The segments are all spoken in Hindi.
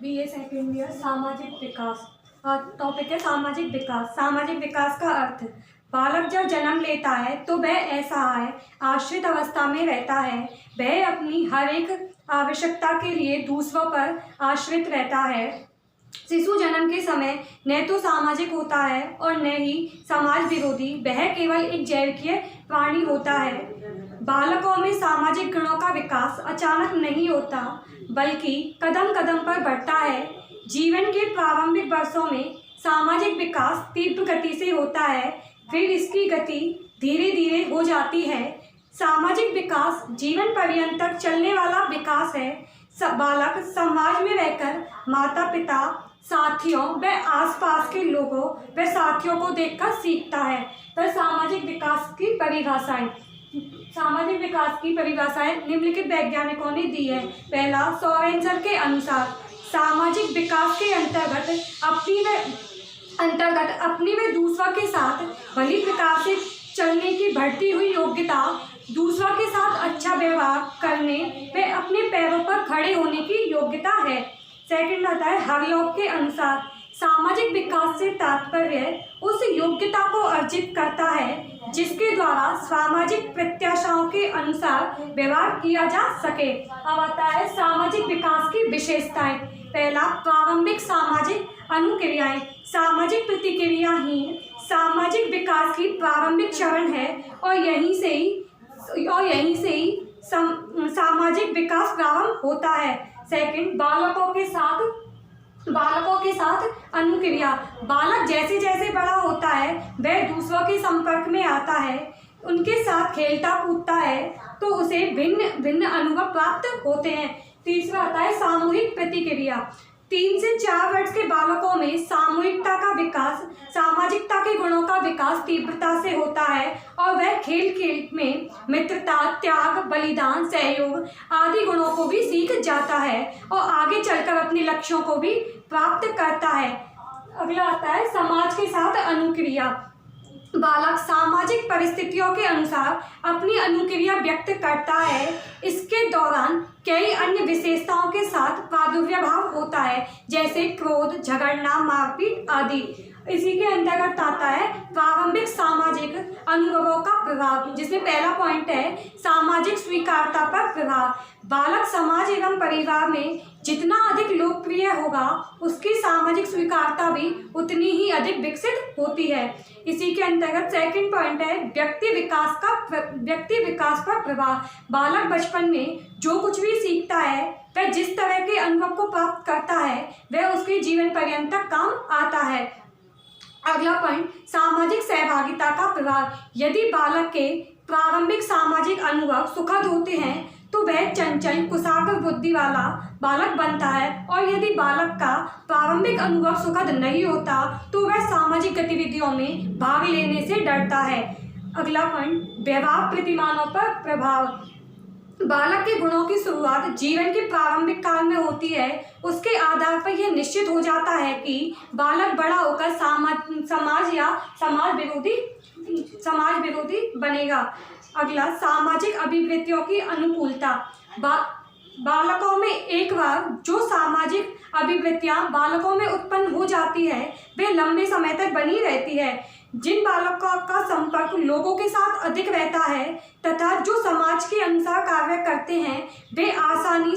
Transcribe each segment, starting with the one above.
बीए सेकेंड ईयर सामाजिक विकास। टॉपिक है सामाजिक विकास। सामाजिक विकास का अर्थ। बालक जब जन्म लेता है तो वह ऐसा है आश्रित अवस्था में रहता है। वह अपनी हर एक आवश्यकता के लिए दूसरों पर आश्रित रहता है। शिशु जन्म के समय न तो सामाजिक होता है और न ही समाज विरोधी। वह केवल एक जैविकीय प्राणी होता है। बालकों में सामाजिक गुणों का विकास अचानक नहीं होता, बल्कि कदम कदम पर बढ़ता है। जीवन के प्रारंभिक वर्षों में सामाजिक विकास तीव्र गति से होता है, फिर इसकी गति धीरे धीरे हो जाती है। सामाजिक विकास जीवन पर्यंत तक चलने वाला विकास है। बालक समाज में रहकर माता पिता, साथियों व आसपास के लोगों व साथियों को देखकर सीखता है। तो सामाजिक विकास की परिभाषाएं। सामाजिक विकास की परिभाषाएं निम्नलिखित वैज्ञानिकों ने दी है। पहला, सोरेनसन के अनुसार सामाजिक विकास के अंतर्गत अपनी व दूसरों के साथ भली प्रकार से चलने की बढ़ती हुई योग्यता, दूसरों के साथ अच्छा व्यवहार करने व अपने पैरों पर खड़े होने की योग्यता है। सेकंड आता है हरलॉक के अनुसार सामाजिक विकास से तात्पर्य उस योग्यता को अर्जित करता है जिसके द्वारा सामाजिक प्रत्याशाओं के अनुसार व्यवहार किया जा सके। अब आता है सामाजिक विकास की विशेषताएं। पहला, प्रारंभिक सामाजिक अनुक्रियाएं। सामाजिक प्रतिक्रिया ही सामाजिक विकास की प्रारंभिक चरण है और यहीं से ही सामाजिक विकास प्रारंभ होता है। सेकंड, बालकों के साथ अनुक्रिया। बालक जैसे जैसे बड़ा होता है वह दूसरों के संपर्क में आता है, उनके साथ खेलता कूदता है तो उसे भिन्न भिन्न अनुभव प्राप्त होते हैं। तीसरा आता है सामूहिक प्रतिक्रिया। 3 से 4 वर्ष के बालकों में सामूहिकता का विकास, सामाजिकता के गुणों का विकास तीव्रता से होता है और वह खेल खेल में मित्रता, त्याग, बलिदान, सहयोग आदि गुणों को भी सीख जाता है और आगे चलकर अपने लक्ष्यों को भी प्राप्त करता है। अगला आता है समाज के साथ अनुक्रिया। बालक सामाजिक परिस्थितियों के अनुसार अपनी अनुक्रिया व्यक्त करता है। इसके दौरान कई अन्य विशेषताओं के साथ प्रादुर्भाव होता है, जैसे क्रोध, झगड़ना, मारपीट आदि। इसी के अंतर्गत आता है प्रारंभिक सामाजिक अनुभवों का प्रभाव, जिसमें पहला पॉइंट है सामाजिक स्वीकार्यता पर प्रभाव। बालक समाज एवं परिवार में जितना अधिक लोकप्रिय होगा, उसकी सामाजिक स्वीकार्यता भी उतनी ही अधिक विकसित होती है। इसी के अंतर्गत सेकंड पॉइंट है व्यक्ति विकास पर प्रभाव। बालक बचपन में जो कुछ भी सीखता है, वह जिस तरह के अनुभव को प्राप्त करता है, वह उसके जीवन पर्यंत तक काम आता है। अगला पॉइंट सामाजिक सहभागिता का प्रभाव। यदि बालक के प्रारंभिक सामाजिक अनुभव सुखद होते हैं तो वह चंचल, कुशाग्र बुद्धि वाला बालक बनता है, और यदि बालक का प्रारंभिक अनुभव सुखद नहीं होता तो वह सामाजिक गतिविधियों में भाग लेने से डरता है। अगला पॉइंट व्यवहार प्रतिमानों पर प्रभाव। बालक के गुणों की शुरुआत जीवन के प्रारंभिक काल में होती है। उसके आधार पर यह निश्चित हो जाता है कि बालक बड़ा होकर समाज विरोधी बनेगा। अगला सामाजिक अभिवृत्तियों की अनुकूलता। बालकों में एक बार जो सामाजिक अभिवृत्तियां बालकों में उत्पन्न हो जाती है, वे लंबे समय तक बनी रहती है। जिन बालकों का संपर्क लोगों के साथ अधिक रहता है तथा जो समाज के अनुसार कार्य करते हैं, वे आसानी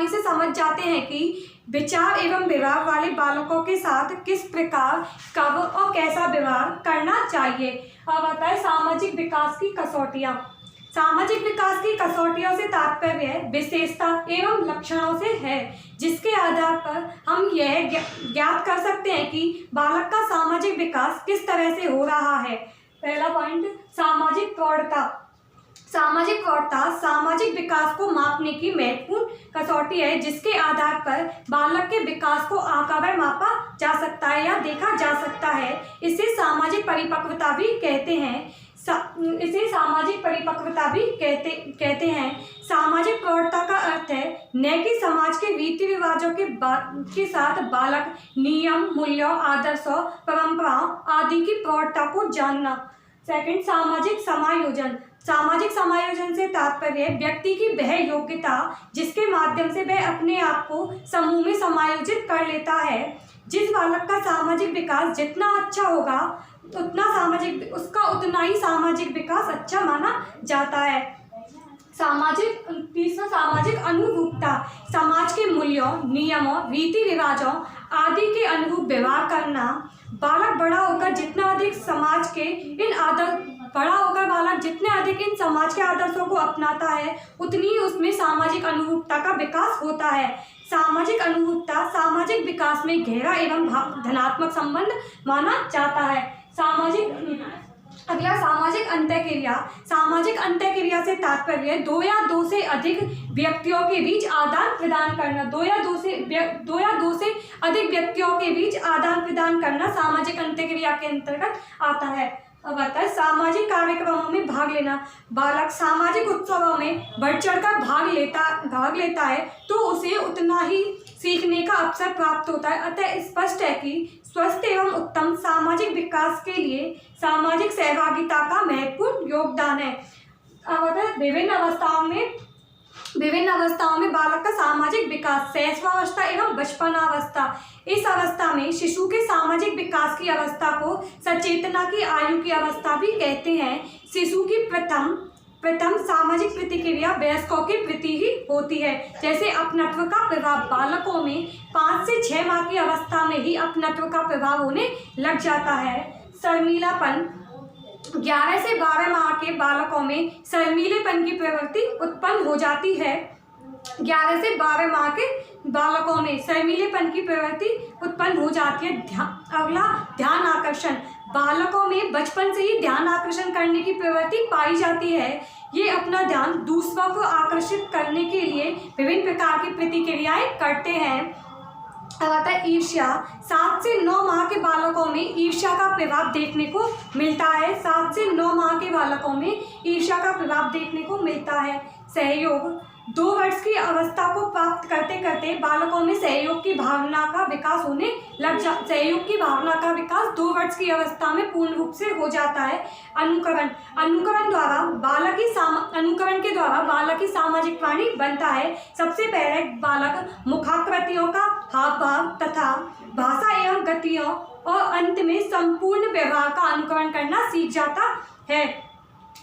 से समझ जाते हैं कि विचार एवं व्यवहार वाले बालकों के साथ किस प्रकार, कब और कैसा व्यवहार करना चाहिए। अब आता है सामाजिक विकास की कसौटियाँ। सामाजिक विकास की कसौटियों से तात्पर्य विशेषता एवं लक्षणों से है, जिसके आधार पर हम यह ज्ञात कर सकते हैं कि बालक का सामाजिक विकास किस तरह से हो रहा है। पहला पॉइंट सामाजिक प्रौढ़ता। सामाजिक प्रौढ़ता सामाजिक विकास को मापने की महत्वपूर्ण कसौटी है, जिसके आधार पर बालक के विकास को आंका व मापा जा सकता है या देखा जा सकता है। इसे सामाजिक परिपक्वता भी कहते हैं। सामाजिक प्रौढ़ता का अर्थ है न कि समाज के रीति रिवाजों के साथ बालक नियम, मूल्यों, आदर्शों, परंपराओं आदि की प्रौढ़ता को जानना। सेकंड, सामाजिक समायोजन। सामाजिक समायोजन से तात्पर्य व्यक्ति की वह योग्यता जिसके माध्यम से वह अपने आप को समूह में समायोजित कर लेता है। जिस बालक का सामाजिक विकास जितना अच्छा होगा उतना ही सामाजिक विकास अच्छा माना जाता है। तीसरा सामाजिक अनुरूपता, समाज के मूल्यों, नियमों, रीति रिवाजों आदि के अनुरूप व्यवहार करना। बालक बड़ा होकर जितना अधिक समाज के इन समाज के आदर्शों को अपनाता है उतनी ही उसमें सामाजिक अनुरूपता का विकास होता है। सामाजिक अनुरूपता सामाजिक विकास में गहरा एवं धनात्मक संबंध माना जाता है। अगला सामाजिक अंतःक्रिया। सामाजिक अंतःक्रिया से तात्पर्य दो या दो से अधिक व्यक्तियों के बीच आदान प्रदान करना। दो या दो से अधिक व्यक्तियों के बीच आदान प्रदान करना सामाजिक अंतःक्रिया के अंतर्गत आता है। अब आता है सामाजिक कार्यक्रमों में भाग लेना। बालक सामाजिक उत्सवों में बढ़ चढ़कर भाग लेता है तो उसे उतना ही सीखने का अवसर प्राप्त होता है। अतः स्पष्ट है कि स्वस्थ एवं उत्तम सामाजिक विकास के लिए सामाजिक सहभागिता का महत्वपूर्ण योगदान है। अब विभिन्न अवस्थाओं में बालक का सामाजिक विकास, शैशवावस्था एवं बचपनावस्था। इस अवस्था में शिशु के सामाजिक विकास की अवस्था को सचेतना की आयु की अवस्था भी कहते हैं। शिशु की प्रथम सामाजिक प्रतिक्रिया वयस्कों के प्रति ही होती है। जैसे अपनत्व का प्रभाव बालकों में 5 से 6 माह की अवस्था में ही अपनत्व का प्रभाव होने लग जाता है। शर्मीलापन 11 से 12 माह के बालकों में शर्मीलेपन की प्रवृत्ति उत्पन्न हो जाती है। 11 से 12 माह के बालकों में शर्मीलेपन की प्रवृत्ति उत्पन्न हो जाती है। अगला ध्यान आकर्षण। बालकों में बचपन से ही ध्यान आकर्षण करने की प्रवृत्ति पाई जाती है। ये अपना ध्यान दूसरों को आकर्षित करने के लिए विभिन्न प्रकार की प्रतिक्रियाएं करते हैं। अब आता है ईर्ष्या। 7 से 9 माह के बालकों में ईर्ष्या का प्रभाव देखने को मिलता है। 7 से 9 माह के बालकों में ईर्ष्या का प्रभाव देखने को मिलता है। सहयोग। 2 वर्ष की अवस्था को प्राप्त करते करते बालकों में सहयोग की भावना का विकास 2 वर्ष की अवस्था में पूर्ण रूप से हो जाता है। अनुकरण के द्वारा बालक की सामाजिक प्राणी बनता है। सबसे पहले बालक मुखाकृतियों का हाव भाव तथा भाषा एवं गतियों और अंत में संपूर्ण व्यवहार का अनुकरण करना सीख जाता है।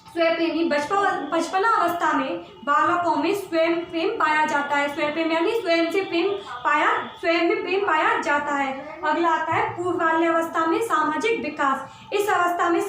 स्वयंप्रेमी। बचपना अवस्था में बालकों में स्वयं प्रेम पाया जाता है। स्वयंप्रेम यानी स्वयं में प्रेम पाया जाता है। अगला आता है पूर्वाल्यावस्था में सामाजिक विकास। इस अवस्था में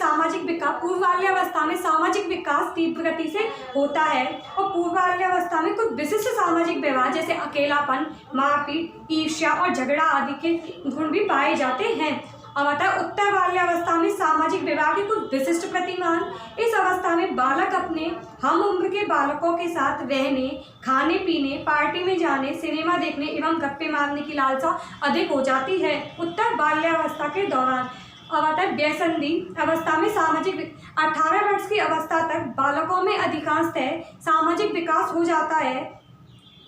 पूर्वाल्यावस्था में सामाजिक विकास तीव्र गति से होता है और पूर्वाल्यावस्था में कुछ विशिष्ट सामाजिक व्यवहार जैसे अकेलापन, मारपीट, ईर्ष्या और झगड़ा आदि के गुण भी पाए जाते हैं। अब आता है उत्तर बाल्यावस्था में सामाजिक व्यवहार के कुछ विशिष्ट प्रतिमान। इस अवस्था में बालक अपने हम उम्र के बालकों के साथ रहने, खाने पीने, पार्टी में जाने, सिनेमा देखने एवं गप्पे मारने की लालसा अधिक हो जाती है उत्तर बाल्यावस्था के दौरान। अब आता है व्यसंधी अवस्था में 18 वर्ष की अवस्था तक बालकों में अधिकांशतः सामाजिक विकास हो जाता है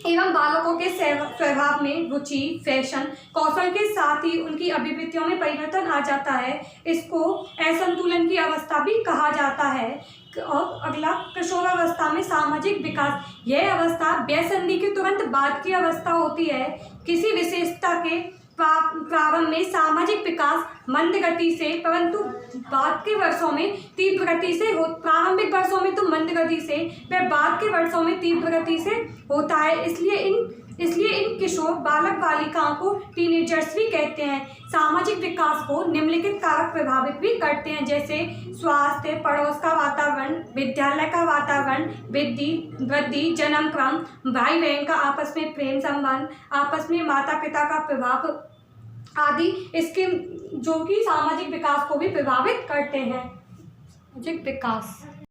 एवं बालकों के स्वभाव में रुचि, फैशन, कौशल के साथ ही उनकी अभिवृत्तियों में परिवर्तन आ जाता है। इसको असंतुलन की अवस्था भी कहा जाता है। और अगला किशोरावस्था में सामाजिक विकास। यह अवस्था व्यसंधि के तुरंत बाद की अवस्था होती है। किसी विशेषता के प्रारंभ में सामाजिक विकास मंद गति से परंतु बाद के वर्षों में तीव्र गति से प्रारंभिक वर्षों में तो मंद गति से वह बाद के वर्षों में तीव्र गति से होता है। इसलिए इन किशोर बालक बालिकाओं को टीनेजर्स भी कहते हैं। सामाजिक विकास को निम्नलिखित कारक प्रभावित भी करते हैं जैसे स्वास्थ्य, पड़ोस का वातावरण, विद्यालय का वातावरण, वृद्धि, जन्म क्रम, भाई बहन का आपस में प्रेम संबंध, आपस में माता पिता का प्रभाव आदि इसके जो कि सामाजिक विकास को भी प्रभावित करते हैं। सामाजिक विकास